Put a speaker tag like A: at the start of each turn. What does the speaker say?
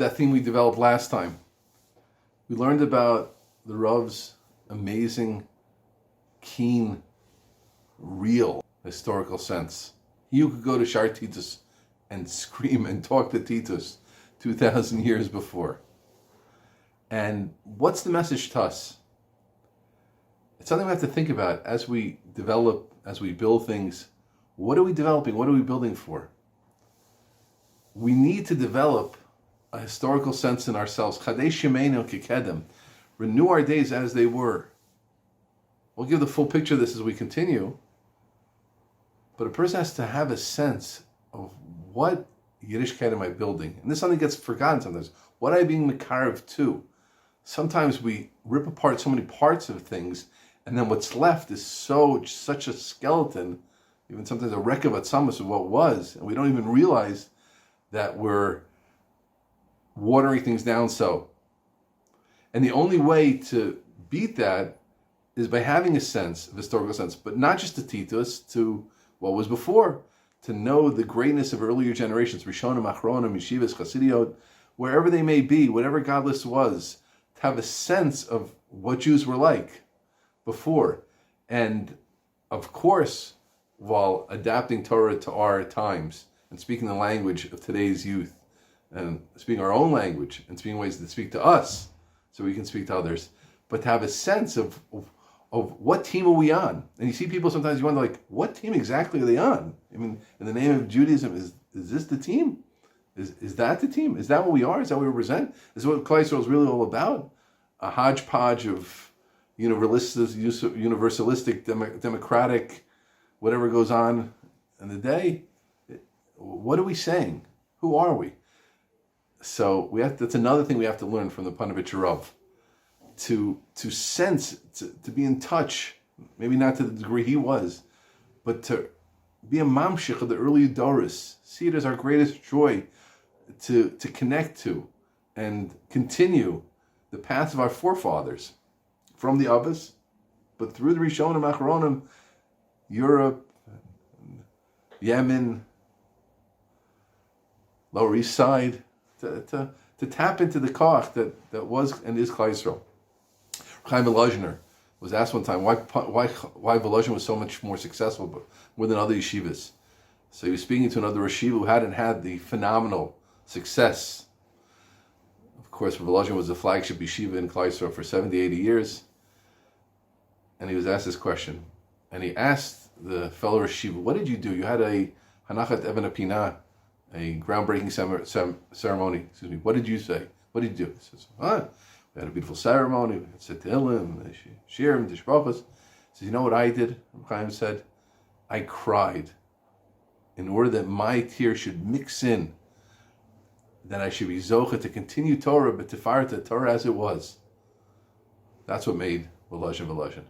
A: that theme we developed last time. We learned about the Rav's amazing, keen, real historical sense. You could go to Shar Titus and scream and talk to Titus 2,000 years before. And what's the message to us? It's something we have to think about as we develop, as we build things. What are we developing? What are we building for? We need to develop a historical sense in ourselves. Chadesh Yemeinu Kikedem. Renew our days as they were. We'll give the full picture of this as we continue. But a person has to have a sense of what Yiddishkeit am I building? And this something gets forgotten sometimes. What am I being Makarev to? Sometimes we rip apart so many parts of things, and then what's left is such a skeleton, even sometimes a wreck of atzamas of what was, and we don't even realize that we're watering things down so. And the only way to beat that is by having a sense, of historical sense, but not just to Titus, to what was before, to know the greatness of earlier generations, Rishonim, Achronim, Yeshivas, Chassidiot, wherever they may be, whatever godless was, to have a sense of what Jews were like before. And of course, while adapting Torah to our times and speaking the language of today's youth and speaking our own language and speaking ways that speak to us so we can speak to others, but to have a sense of what team are we on? And you see people sometimes, you wonder, like, what team exactly are they on? I mean, in the name of Judaism, is this the team? Is that the team? Is that what we are? Is that what we represent? Is what Klal Yisrael is really all about? A hodgepodge of universalistic, democratic, whatever goes on in the day. What are we saying? Who are we? So that's another thing we have to learn from the Ponevezher Rav. To sense, to be in touch, maybe not to the degree he was, but to be a mamshich of the early Doris, see it as our greatest joy to connect to and continue the path of our forefathers from the Abbas, but through the Rishonim, Achronim, Europe, Yemen, Lower East Side, to tap into the koach that was and is Klal Yisrael. Chaim Volozhiner was asked one time why Volozhin was so much more successful, but more than other yeshivas. So he was speaking to another yeshiva who hadn't had the phenomenal success. Of course, Volozhin was the flagship yeshiva in Klal Yisrael for 70, 80 years. And he was asked this question. And he asked the fellow yeshiva, what did you do? You had a Hanachat Even HaPinah, a groundbreaking ceremony. Excuse me. What did you say? What did you do? He says, we had a beautiful ceremony. We had Set Tehillim, Shirim, Tishbachas. He says, you know what I did? Chaim said, I cried in order that my tears should mix in, that I should be zocha to continue Torah, but to fire the Torah as it was. That's what made Volozhin Volozhin.